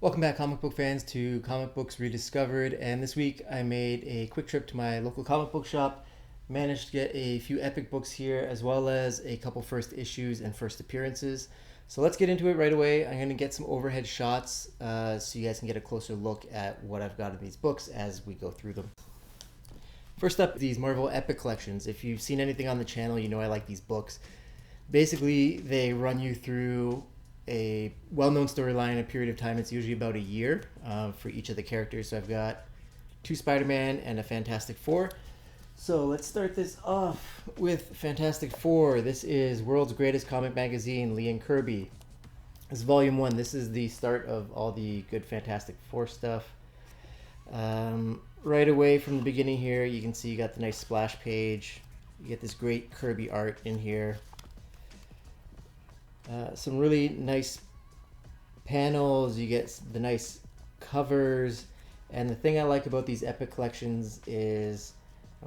Welcome back, comic book fans, to Comic Books Rediscovered. And this week I made a quick trip to my local comic book shop. Managed to get a few epic books here, as well as a couple first issues and first appearances. So let's get into it right away. I'm going to get some overhead shots so you guys can get a closer look at what I've got in these books as we go through them. First up, these Marvel Epic Collections. If you've seen anything on the channel, you know I like these books. Basically, they run you through a well-known storyline, a period of time. It's usually about a year for each of the characters. So I've got two Spider-Man and a Fantastic Four. So let's start this off with Fantastic Four. This is World's Greatest Comic Magazine, Lee and Kirby. This is Volume 1. This is the start of all the good Fantastic Four stuff. Right away from the beginning here, you can see you got the nice splash page. You get this great Kirby art in here. Some really nice panels. You get the nice covers. And the thing I like about these epic collections is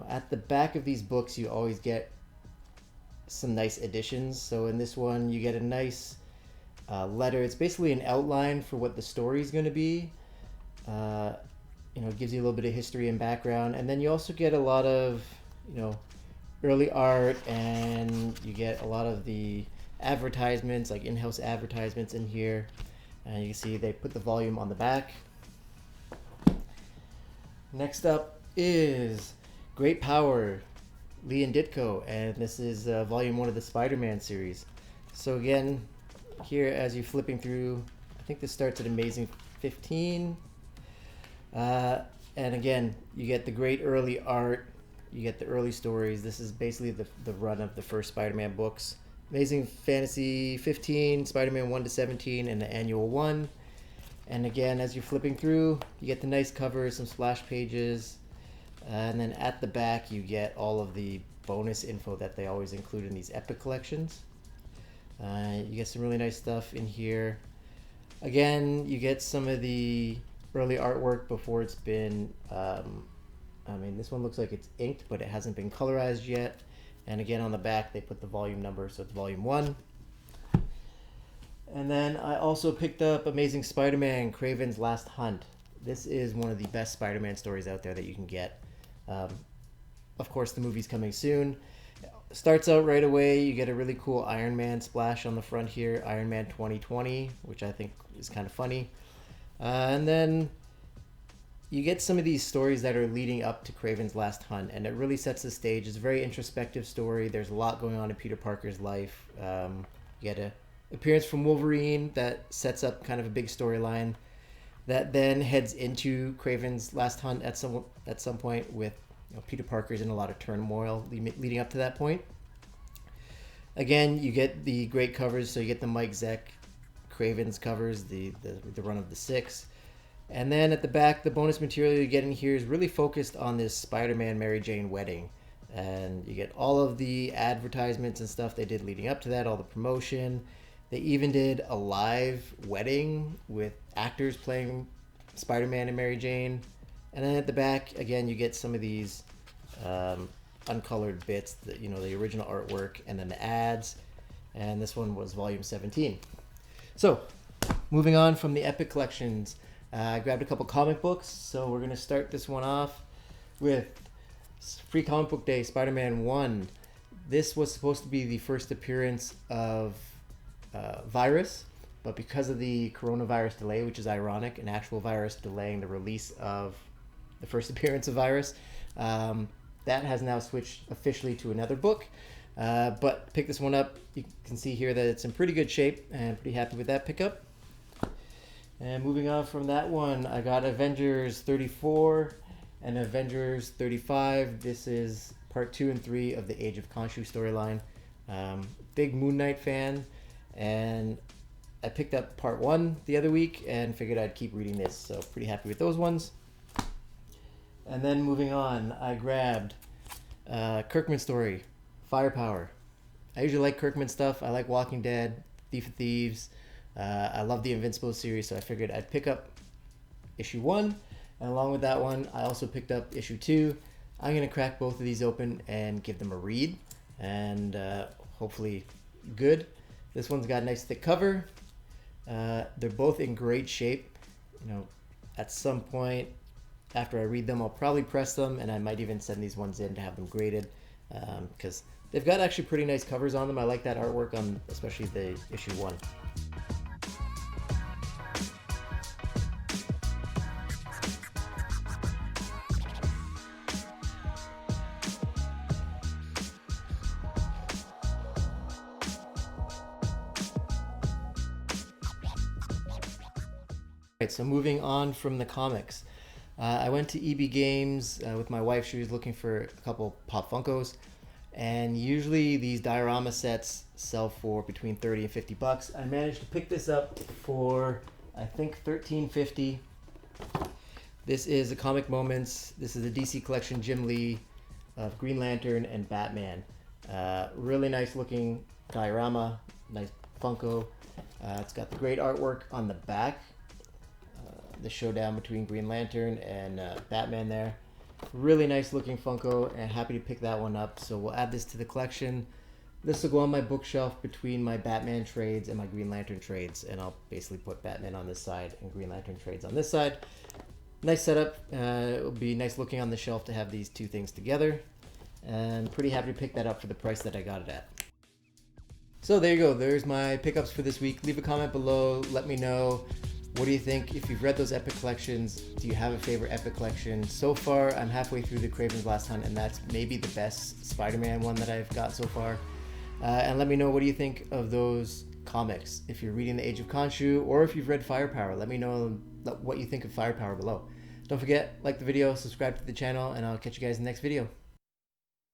at the back of these books, you always get some nice additions. So in this one, you get a nice letter. It's basically an outline for what the story is going to be. It gives you a little bit of history and background. And then you also get a lot of, early art, and you get a lot of the advertisements, like in-house advertisements in here. And you can see they put the volume on the back. Next up is Great Power, Lee and Ditko, and this is volume 1 of the Spider-Man series. So again, here as you're flipping through, I think this starts at Amazing 15. And again, you get the great early art, you get the early stories. This is basically the run of the first Spider-Man books. Amazing Fantasy 15, Spider-Man 1 to 17, and the annual 1. And again, as you're flipping through, you get the nice covers, some splash pages. And then at the back, you get all of the bonus info that they always include in these epic collections. You get some really nice stuff in here. Again, you get some of the early artwork before it's been... this one looks like it's inked, but it hasn't been colorized yet. And again, on the back, they put the volume number, so it's volume 1. And then I also picked up Amazing Spider-Man, Kraven's Last Hunt. This is one of the best Spider-Man stories out there that you can get. Of course, the movie's coming soon. Starts out right away, you get a really cool Iron Man splash on the front here, Iron Man 2020, which I think is kind of funny. And then you get some of these stories that are leading up to Kraven's Last Hunt, and it really sets the stage. It's a very introspective story. There's a lot going on in Peter Parker's life. You get an appearance from Wolverine that sets up kind of a big storyline that then heads into Kraven's Last Hunt at some point with Peter Parker's in a lot of turmoil leading up to that point. Again, you get the great covers. So you get the Mike Zeck Kraven's covers, the run of the 6. And then at the back, the bonus material you get in here is really focused on this Spider-Man Mary Jane wedding. And you get all of the advertisements and stuff they did leading up to that, all the promotion. They even did a live wedding with actors playing Spider-Man and Mary Jane. And then at the back, again, you get some of these uncolored bits, the original artwork, and then the ads. And this one was volume 17. So, moving on from the Epic Collections, I grabbed a couple comic books, so we're going to start this one off with Free Comic Book Day, Spider-Man 1. This was supposed to be the first appearance of Virus, but because of the coronavirus delay, which is ironic, an actual virus delaying the release of the first appearance of Virus, that has now switched officially to another book. But pick this one up. You can see here that it's in pretty good shape, and pretty happy with that pickup. And moving on from that one, I got Avengers 34 and Avengers 35. This is part 2 and 3 of the Age of Khonshu storyline. Big Moon Knight fan, and I picked up part 1 the other week and figured I'd keep reading this, so pretty happy with those ones. And then moving on, I grabbed Kirkman story, Firepower. I usually like Kirkman stuff. I like Walking Dead, Thief of Thieves. I love the Invincible series, so I figured I'd pick up issue 1, and along with that one, I also picked up issue 2. I'm going to crack both of these open and give them a read, and hopefully good. This one's got a nice thick cover. They're both in great shape. you know, at some point after I read them, I'll probably press them, and I might even send these ones in to have them graded, because they've got actually pretty nice covers on them. I like that artwork on especially the issue 1. Right, so moving on from the comics, I went to EB Games with my wife. She was looking for a couple Pop Funkos, and usually these diorama sets sell for between 30 and 50 bucks. I managed to pick this up for I think $13.50. This is a Comic Moments. This is a DC collection, Jim Lee, of Green Lantern and Batman. Really nice looking diorama, nice Funko. It's got the great artwork on the back. The showdown between Green Lantern and Batman there. Really nice looking Funko, and happy to pick that one up. So we'll add this to the collection. This will go on my bookshelf between my Batman trades and my Green Lantern trades, and I'll basically put Batman on this side and Green Lantern trades on this side. Nice setup. It'll be nice looking on the shelf to have these two things together, and pretty happy to pick that up for the price that I got it at. So there you go. There's my pickups for this week. Leave a comment below. Let me know. What do you think? If you've read those Epic collections, do you have a favorite Epic collection? So far, I'm halfway through the Kraven's Last Hunt, and that's maybe the best Spider-Man one that I've got so far. And let me know, what do you think of those comics? If you're reading The Age of Khonshu, or if you've read Firepower, let me know what you think of Firepower below. Don't forget, like the video, subscribe to the channel, and I'll catch you guys in the next video.